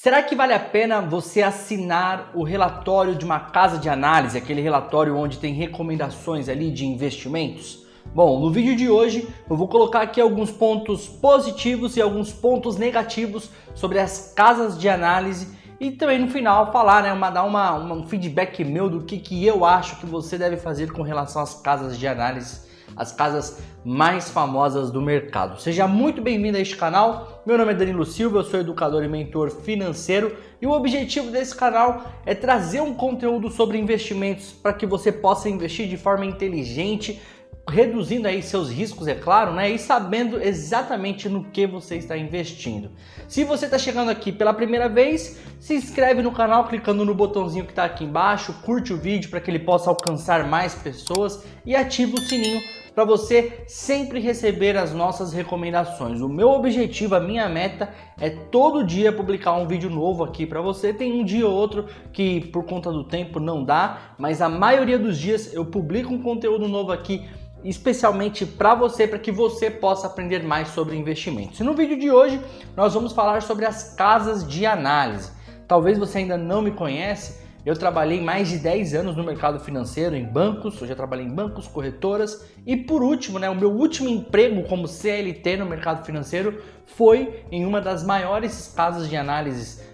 Será que vale a pena você assinar o relatório de uma casa de análise, aquele relatório onde tem recomendações ali de investimentos? Bom, no vídeo de hoje eu vou colocar aqui alguns pontos positivos e alguns pontos negativos sobre as casas de análise e também no final falar, dar um feedback meu do que eu acho que você deve fazer com relação às casas de análise, as casas mais famosas do mercado. Seja muito bem-vindo a este canal. Meu nome é Danilo Silva, eu sou educador e mentor financeiro e o objetivo desse canal é trazer um conteúdo sobre investimentos para que você possa investir de forma inteligente, reduzindo aí seus riscos, é claro, e sabendo exatamente no que você está investindo. Se você está chegando aqui pela primeira vez, se inscreve no canal clicando no botãozinho que está aqui embaixo, curte o vídeo para que ele possa alcançar mais pessoas e ativa o sininho para você sempre receber as nossas recomendações. O meu objetivo, a minha meta é todo dia publicar um vídeo novo aqui para você. Tem um dia ou outro que por conta do tempo não dá, mas a maioria dos dias eu publico um conteúdo novo aqui especialmente para você, para que você possa aprender mais sobre investimentos. E no vídeo de hoje nós vamos falar sobre as casas de análise. Talvez você ainda não me conhece, eu trabalhei mais de 10 anos no mercado financeiro, em bancos, eu já trabalhei em bancos, corretoras e por último, o meu último emprego como CLT no mercado financeiro foi em uma das maiores casas de análise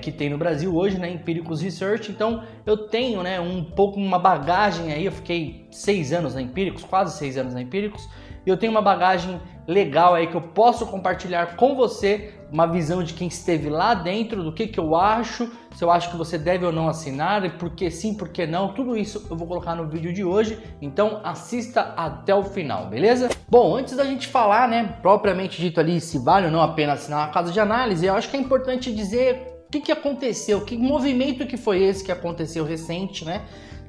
que tem no Brasil hoje, Empíricos Research. Então eu tenho uma bagagem aí, eu fiquei 6 anos na Empíricos, quase 6 anos na Empíricos, e eu tenho uma bagagem legal aí que eu posso compartilhar com você, uma visão de quem esteve lá dentro, do que eu acho, se eu acho que você deve ou não assinar, e por que sim, por que não, tudo isso eu vou colocar no vídeo de hoje, então assista até o final, beleza? Bom, antes da gente falar, propriamente dito ali, se vale ou não a pena assinar uma casa de análise, eu acho que é importante dizer o que aconteceu, que movimento que foi esse que aconteceu recente,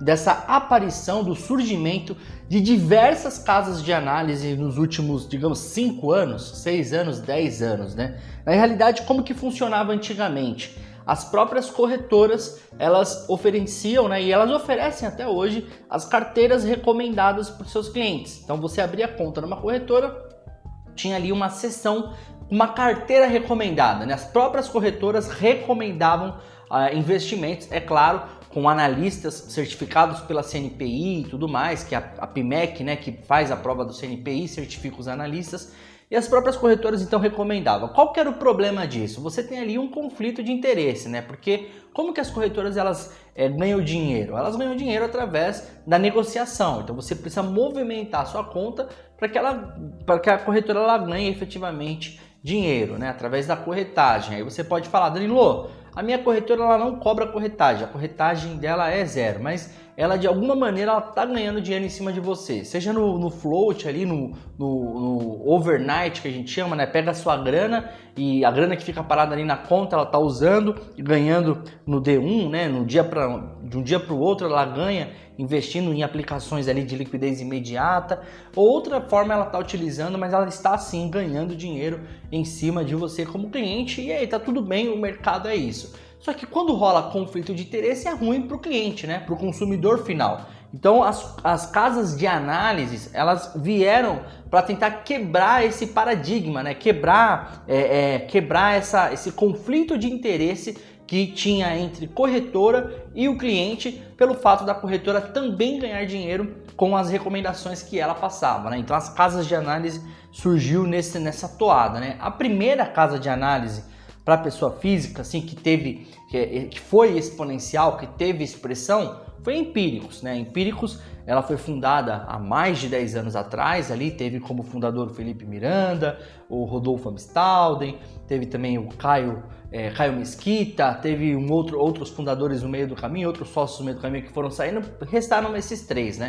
dessa aparição, do surgimento de diversas casas de análise nos últimos, digamos, 5 anos, 6 anos, 10 anos, Na realidade, como que funcionava antigamente? As próprias corretoras, elas ofereciam, e elas oferecem até hoje, as carteiras recomendadas para os seus clientes. Então você abria conta numa corretora, tinha ali uma seção, uma carteira recomendada, As próprias corretoras recomendavam investimentos, é claro, com analistas certificados pela CNPI e tudo mais, que é a PMEC, que faz a prova do CNPI, certifica os analistas, e as próprias corretoras então recomendavam. Qual que era o problema disso? Você tem ali um conflito de interesse, Porque como que as corretoras elas ganham dinheiro? Elas ganham dinheiro através da negociação. Então você precisa movimentar a sua conta para que a corretora ela ganhe efetivamente dinheiro, através da corretagem. Aí você pode falar, Danilo, a minha corretora ela não cobra corretagem, a corretagem dela é zero, mas ela de alguma maneira ela tá ganhando dinheiro em cima de você, seja no float ali, no overnight que a gente chama, Pega a sua grana e a grana que fica parada ali na conta ela tá usando e ganhando no D1, de um dia para o outro ela ganha investindo em aplicações ali de liquidez imediata. Outra forma ela tá utilizando, mas ela está sim ganhando dinheiro em cima de você como cliente e aí tá tudo bem, o mercado é isso. Só que quando rola conflito de interesse é ruim para o cliente, para o consumidor final. Então as casas de análise elas vieram para tentar quebrar esse paradigma, quebrar esse conflito de interesse que tinha entre corretora e o cliente, pelo fato da corretora também ganhar dinheiro com as recomendações que ela passava, Então as casas de análise surgiu nessa toada, A primeira casa de análise para pessoa física, assim, que foi exponencial, que teve expressão, foi Empíricos, Empíricos, ela foi fundada há mais de 10 anos atrás, ali teve como fundador o Felipe Miranda, o Rodolfo Amstalden, teve também o Caio Mesquita, teve outros fundadores no meio do caminho, outros sócios no meio do caminho que foram saindo, restaram esses 3,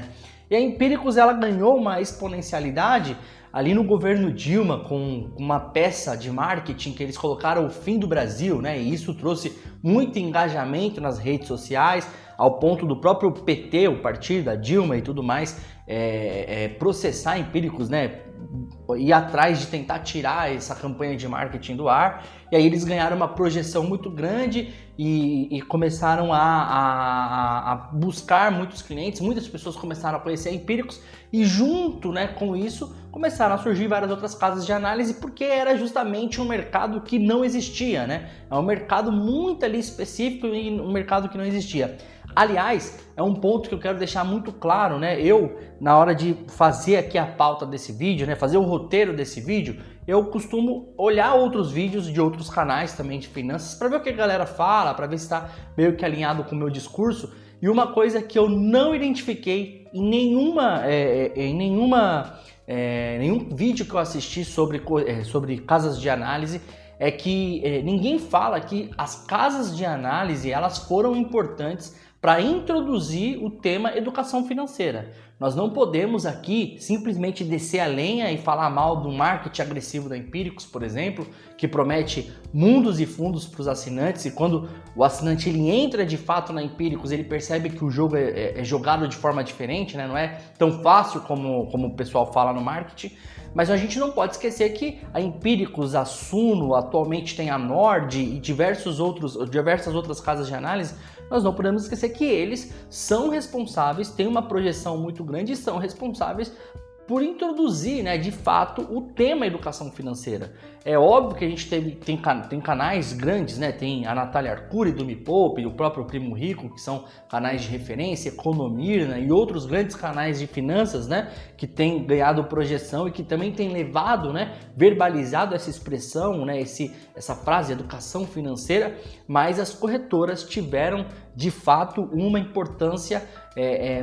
E a Empíricos, ela ganhou uma exponencialidade ali no governo Dilma, com uma peça de marketing que eles colocaram o fim do Brasil, E isso trouxe muito engajamento nas redes sociais, ao ponto do próprio PT, o partido da Dilma e tudo mais, processar Empíricos, ir atrás de tentar tirar essa campanha de marketing do ar, e aí eles ganharam uma projeção muito grande e começaram a buscar muitos clientes, muitas pessoas começaram a conhecer a Empíricos, e junto, né, com isso começaram a surgir várias outras casas de análise, porque era justamente um mercado que não existia, né? É um mercado muito ali específico e um mercado que não existia. Aliás, é um ponto que eu quero deixar muito claro, né? Eu, na hora de fazer aqui a pauta desse vídeo, né, fazer o roteiro desse vídeo, eu costumo olhar outros vídeos de outros canais também de finanças para ver o que a galera fala, para ver se está meio que alinhado com o meu discurso. E uma coisa que eu não identifiquei em nenhum vídeo que eu assisti sobre casas de análise é que ninguém fala que as casas de análise elas foram importantes para introduzir o tema educação financeira. Nós não podemos aqui simplesmente descer a lenha e falar mal do marketing agressivo da Empíricos, por exemplo, que promete mundos e fundos para os assinantes, e quando o assinante ele entra de fato na Empíricos, ele percebe que o jogo é jogado de forma diferente, né? Não é tão fácil como o pessoal fala no marketing. Mas a gente não pode esquecer que a Empíricos, a Suno, atualmente tem a Nord e diversas outras casas de análise. Nós não podemos esquecer que eles são responsáveis, têm uma projeção muito grande e são responsáveis por introduzir, né, de fato, o tema educação financeira. É óbvio que a gente tem canais grandes, né? Tem a Natália Arcuri do Me Poupe e o próprio Primo Rico, que são canais de referência, Economir, né, e outros grandes canais de finanças, né, que têm ganhado projeção e que também têm levado, né, verbalizado essa expressão, né, essa frase educação financeira, mas as corretoras tiveram de fato uma importância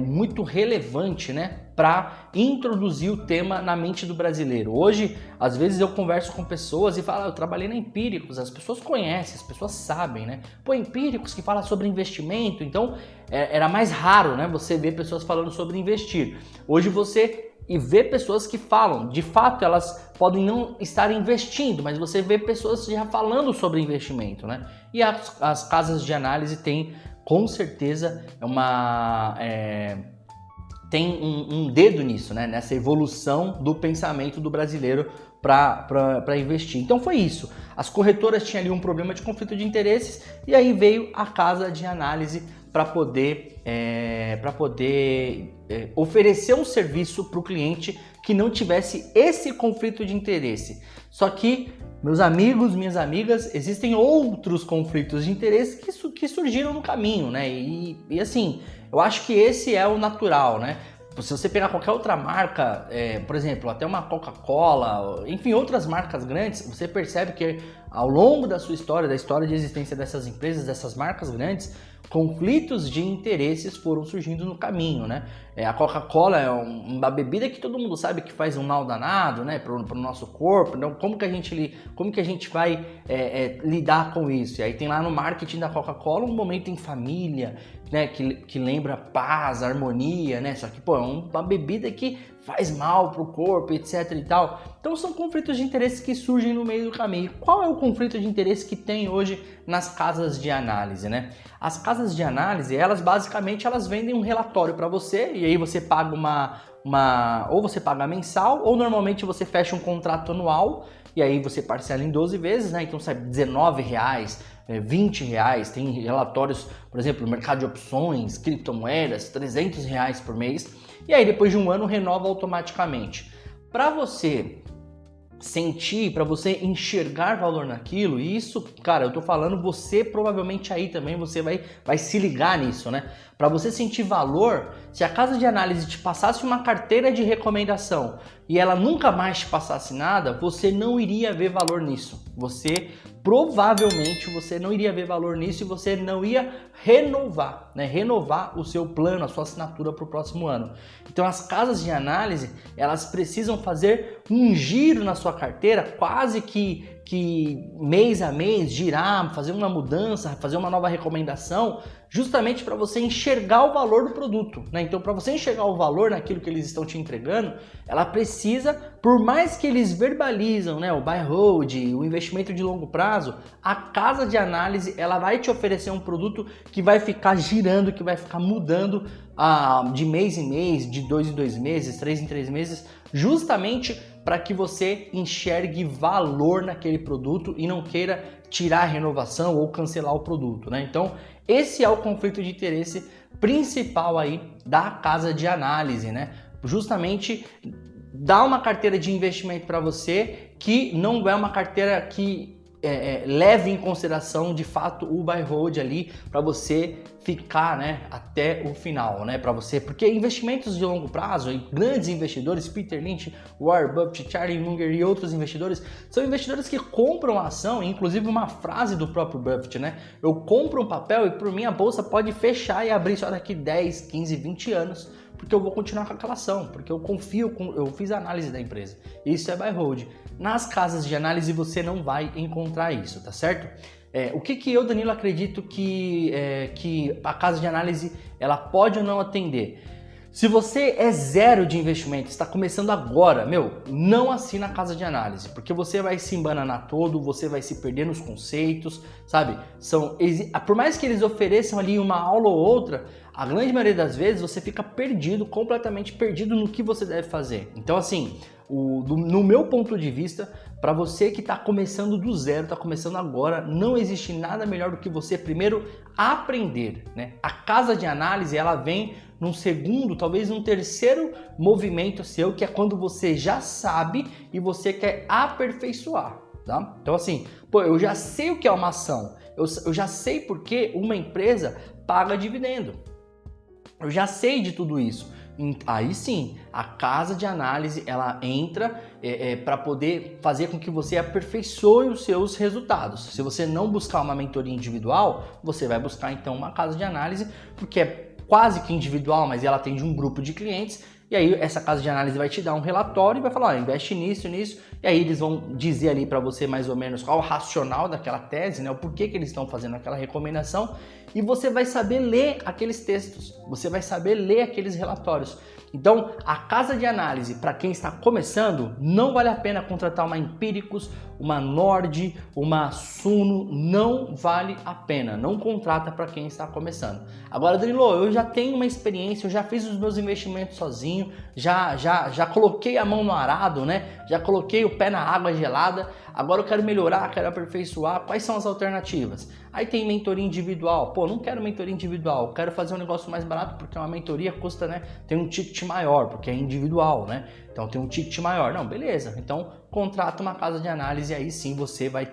muito relevante, né, para introduzir o tema na mente do brasileiro. Hoje, às vezes eu converso com pessoas e falo, eu trabalhei na Empíricos, as pessoas conhecem, as pessoas sabem, né? Pô, Empíricos que fala sobre investimento, então era mais raro, né, você ver pessoas falando sobre investir. Hoje você vê pessoas que falam, de fato elas podem não estar investindo, mas você vê pessoas já falando sobre investimento, né? E as casas de análise têm, com certeza, tem um dedo nisso, né? Nessa evolução do pensamento do brasileiro para investir. Então foi isso. As corretoras tinham ali um problema de conflito de interesses e aí veio a casa de análise para poder oferecer um serviço para o cliente que não tivesse esse conflito de interesse. Só que, meus amigos, minhas amigas, existem outros conflitos de interesse que surgiram no caminho, né? E assim, eu acho que esse é o natural, né? Se você pegar qualquer outra marca, por exemplo, até uma Coca-Cola, enfim, outras marcas grandes, você percebe que ao longo da sua história, da história de existência dessas empresas, dessas marcas grandes, conflitos de interesses foram surgindo no caminho, né? A Coca-Cola é uma bebida que todo mundo sabe que faz um mal danado, né, pro nosso corpo. Então, como que a gente vai lidar com isso? E aí tem lá no marketing da Coca-Cola um momento em família, né, que lembra paz, harmonia, né? Só que, pô, é uma bebida que faz mal pro corpo, etc e tal. Então são conflitos de interesse que surgem no meio do caminho. Qual é o conflito de interesse que tem hoje nas casas de análise, né? As casas de análise, elas basicamente vendem um relatório para você e aí você paga ou você paga mensal ou normalmente você fecha um contrato anual e aí você parcela em 12 vezes, né? Então sai R$19, R$20, tem relatórios, por exemplo, no mercado de opções, criptomoedas, R$300 por mês. E aí depois de um ano renova automaticamente. Para você sentir, para você enxergar valor naquilo, e isso, cara, eu tô falando, você provavelmente aí também você vai se ligar nisso, né? Para você sentir valor, se a casa de análise te passasse uma carteira de recomendação e ela nunca mais te passasse nada, você não iria ver valor nisso. Provavelmente você não iria ver valor nisso e você não ia renovar, né? Renovar o seu plano, a sua assinatura para o próximo ano. Então as casas de análise, elas precisam fazer um giro na sua carteira, quase que mês a mês, girar, fazer uma mudança, fazer uma nova recomendação, justamente para você enxergar o valor do produto, né? Então, para você enxergar o valor naquilo que eles estão te entregando, ela precisa, por mais que eles verbalizam, né, o buy hold, o investimento de longo prazo, a casa de análise ela vai te oferecer um produto que vai ficar girando, que vai ficar mudando de mês em mês, de 2 em 2 meses, 3 em 3 meses, justamente para que você enxergue valor naquele produto e não queira tirar a renovação ou cancelar o produto, né? Então, esse é o conflito de interesse principal aí da casa de análise, né? Justamente dar uma carteira de investimento para você que não é uma carteira que leve em consideração de fato o buy hold ali para você ficar, né, até o final, né, para você, porque investimentos de longo prazo, grandes investidores, Peter Lynch, Warren Buffett, Charlie Munger e outros investidores, são investidores que compram a ação, inclusive uma frase do próprio Buffett, né, eu compro um papel e por mim a bolsa pode fechar e abrir só daqui 10, 15, 20 anos, porque eu vou continuar com aquela ação, porque eu confio, eu fiz a análise da empresa. Isso é buy hold. Nas casas de análise você não vai encontrar isso, tá certo? O que eu, Danilo, acredito que a casa de análise ela pode ou não atender? Se você é zero de investimento, está começando agora, não assina a casa de análise, porque você vai se embananar todo, você vai se perder nos conceitos, sabe? Por mais que eles ofereçam ali uma aula ou outra, a grande maioria das vezes você fica perdido, completamente perdido no que você deve fazer. Então, assim, no meu ponto de vista, para você que está começando do zero, está começando agora, não existe nada melhor do que você primeiro aprender, né? A casa de análise, ela vem num segundo, talvez num terceiro movimento seu, que é quando você já sabe e você quer aperfeiçoar, tá? Então assim, eu já sei o que é uma ação, eu já sei porque uma empresa paga dividendo, eu já sei de tudo isso. Aí sim, a casa de análise ela entra para poder fazer com que você aperfeiçoe os seus resultados. Se você não buscar uma mentoria individual, você vai buscar então uma casa de análise, porque é quase que individual, mas ela atende um grupo de clientes. E aí essa casa de análise vai te dar um relatório e vai falar, investe nisso, e aí eles vão dizer ali para você mais ou menos qual o racional daquela tese, né, o porquê que eles estão fazendo aquela recomendação, e você vai saber ler aqueles textos, você vai saber ler aqueles relatórios. Então, a casa de análise, para quem está começando, não vale a pena contratar uma Empíricos, uma Nord, uma Suno, não vale a pena, não contrata para quem está começando. Agora, Danilo, eu já tenho uma experiência, eu já fiz os meus investimentos sozinho, já coloquei a mão no arado, né? Já coloquei o pé na água gelada, agora eu quero melhorar, quero aperfeiçoar, quais são as alternativas? Aí tem mentoria individual, não quero mentoria individual, quero fazer um negócio mais barato porque uma mentoria custa, né, tem um ticket maior, porque é individual, né, então tem um ticket maior, não, beleza, então contrata uma casa de análise e aí sim você vai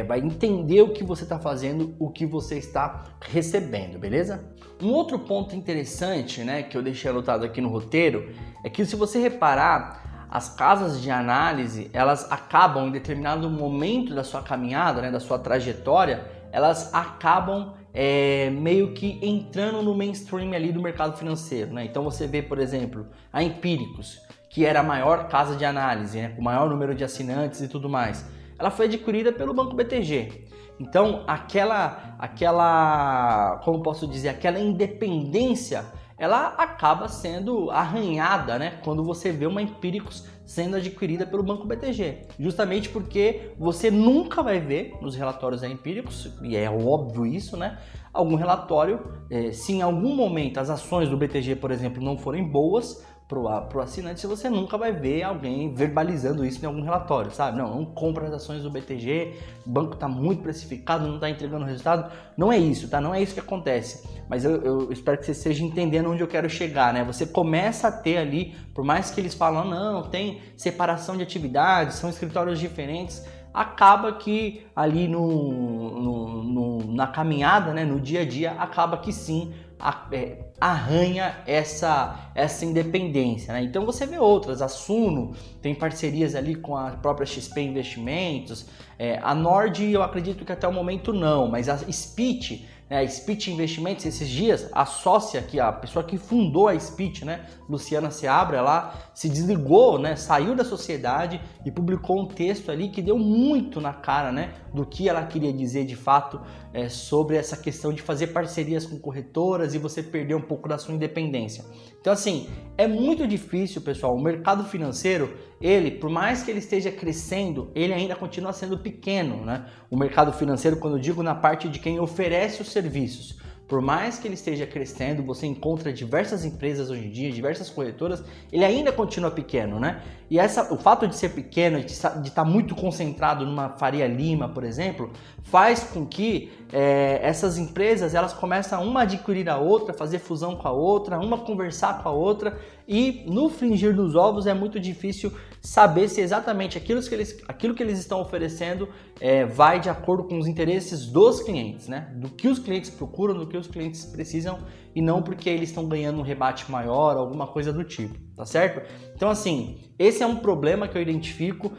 vai entender o que você está fazendo, o que você está recebendo, beleza? Um outro ponto interessante, né, que eu deixei anotado aqui no roteiro, é que se você reparar, as casas de análise, elas acabam em determinado momento da sua caminhada, né, da sua trajetória, elas acabam meio que entrando no mainstream ali do mercado financeiro, né? Então você vê, por exemplo, a Empíricos, que era a maior casa de análise, né, com o maior número de assinantes e tudo mais. Ela foi adquirida pelo Banco BTG. Então como posso dizer, aquela independência, ela acaba sendo arranhada, né, quando você vê uma Empíricos sendo adquirida pelo Banco BTG, justamente porque você nunca vai ver nos relatórios da Empíricos, e é óbvio isso, né, algum relatório, se em algum momento as ações do BTG, por exemplo, não forem boas pro assinante, você nunca vai ver alguém verbalizando isso em algum relatório, sabe? Não compra as ações do BTG, o banco está muito precificado, não está entregando resultado. Não é isso, tá? Não é isso que acontece. Mas eu espero que você esteja entendendo onde eu quero chegar, né? Você começa a ter ali, por mais que eles falam, não, tem separação de atividades, são escritórios diferentes, acaba que ali na caminhada, né, no dia a dia, acaba que sim, arranha essa independência, né? Então você vê outras, a Suno tem parcerias ali com a própria XP Investimentos, a Nord eu acredito que até o momento não, mas a Spit, a Spit Investimentos, esses dias, a sócia, a pessoa que fundou a Spit, né, Luciana Seabra, ela se desligou, né, saiu da sociedade e publicou um texto ali que deu muito na cara, né, do que ela queria dizer de fato sobre essa questão de fazer parcerias com corretoras e você perder um pouco da sua independência. Então assim, é muito difícil, pessoal, o mercado financeiro, ele, por mais que ele esteja crescendo, ele ainda continua sendo pequeno, né? O mercado financeiro, quando eu digo na parte de quem oferece os serviços, por mais que ele esteja crescendo, você encontra diversas empresas hoje em dia, diversas corretoras, ele ainda continua pequeno, né? E o fato de ser pequeno, de estar muito concentrado numa Faria Lima, por exemplo, faz com que essas empresas elas começam uma a adquirir a outra, fazer fusão com a outra, uma conversar com a outra, e no frigir dos ovos é muito difícil saber se exatamente aquilo que eles estão oferecendo vai de acordo com os interesses dos clientes, né? Do que os clientes procuram, do que os clientes precisam, e não porque eles estão ganhando um rebate maior, alguma coisa do tipo, tá certo? Então assim, esse é um problema que eu identifico,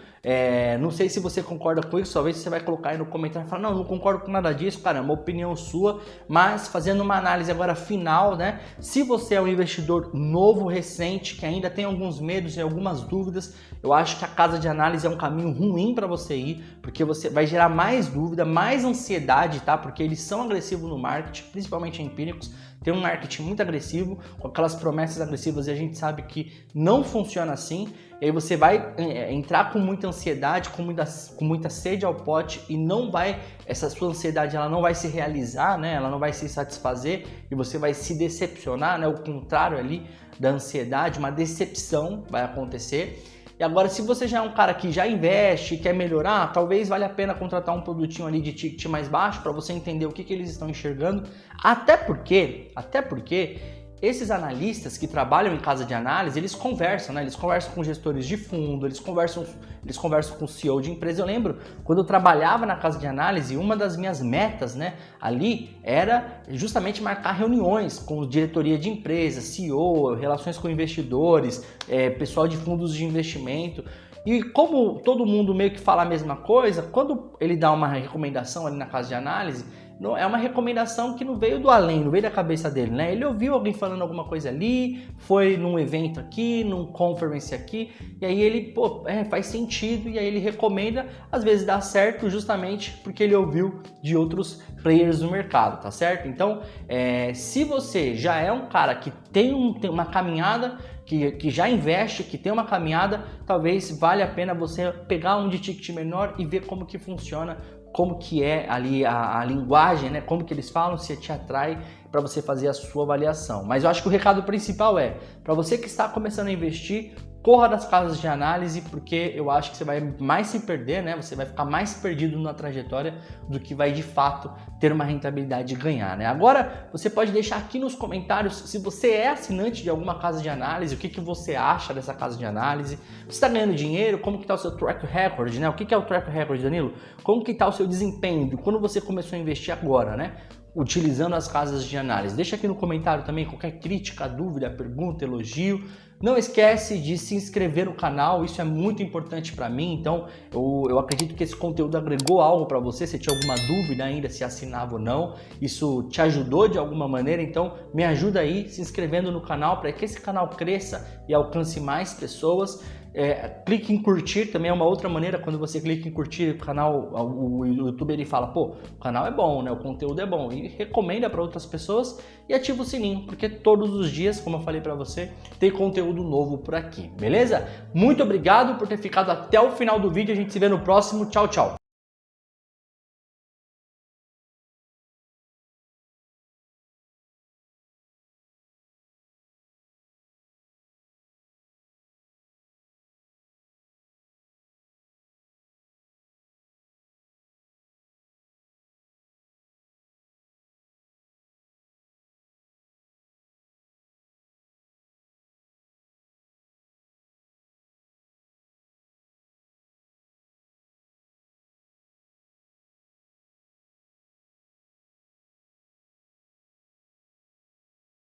não sei se você concorda com isso, talvez você vai colocar aí no comentário e falar, não concordo com nada disso, cara, é uma opinião sua, mas fazendo uma análise agora final, né? Se você é um investidor novo, recente, que ainda tem alguns medos e algumas dúvidas, eu acho que a casa de análise é um caminho ruim para você ir, porque você vai gerar mais dúvida, mais ansiedade, tá? Porque eles são agressivos no marketing, principalmente empíricos, tem um marketing muito agressivo, com aquelas promessas agressivas, e a gente sabe que não funciona assim. E aí você vai entrar com muita ansiedade, com muita sede ao pote, e essa sua ansiedade ela não vai se realizar, né? Ela não vai se satisfazer, e você vai se decepcionar, né? O contrário ali da ansiedade, uma decepção vai acontecer. E agora, se você já é um cara que já investe, quer melhorar, talvez valha a pena contratar um produtinho ali de ticket mais baixo para você entender o que eles estão enxergando. Até porque esses analistas que trabalham em casa de análise, eles conversam, né? Eles conversam com gestores de fundo, eles conversam com o CEO de empresa. Eu lembro, quando eu trabalhava na casa de análise, uma das minhas metas, né, ali era justamente marcar reuniões com diretoria de empresa, CEO, relações com investidores, pessoal de fundos de investimento. E como todo mundo meio que fala a mesma coisa, quando ele dá uma recomendação ali na casa de análise, é uma recomendação que não veio do além, não veio da cabeça dele, né? Ele ouviu alguém falando alguma coisa ali, foi num evento aqui, num conference aqui, e aí ele, faz sentido, e aí ele recomenda, às vezes dá certo justamente porque ele ouviu de outros players do mercado, tá certo? Então, se você já é um cara que tem uma caminhada, que já investe, que tem uma caminhada, talvez valha a pena você pegar um de ticket menor e ver como que funciona, como que é ali a linguagem, né? Como que eles falam, se te atrai para você fazer a sua avaliação. Mas eu acho que o recado principal para você que está começando a investir, corra das casas de análise, porque eu acho que você vai mais se perder, né? Você vai ficar mais perdido na trajetória do que vai de fato ter uma rentabilidade e ganhar, né? Agora, você pode deixar aqui nos comentários se você é assinante de alguma casa de análise, o que você acha dessa casa de análise. Você está ganhando dinheiro? Como que está o seu track record, né? O que é o track record, Danilo? Como que está o seu desempenho? Quando você começou a investir agora, né? Utilizando as casas de análise. Deixa aqui no comentário também qualquer crítica, dúvida, pergunta, elogio. Não esquece de se inscrever no canal, isso é muito importante para mim. Então eu acredito que esse conteúdo agregou algo para você. Se tinha alguma dúvida ainda se assinava ou não, isso te ajudou de alguma maneira, então me ajuda aí se inscrevendo no canal para que esse canal cresça e alcance mais pessoas. Clique em curtir também é uma outra maneira. Quando você clica em curtir o canal, o YouTube ele fala, o canal é bom, né? O conteúdo é bom, e recomenda para outras pessoas, e ativa o sininho, porque todos os dias, como eu falei para você, tem conteúdo novo por aqui, beleza? Muito obrigado por ter ficado até o final do vídeo, a gente se vê no próximo, tchau, tchau!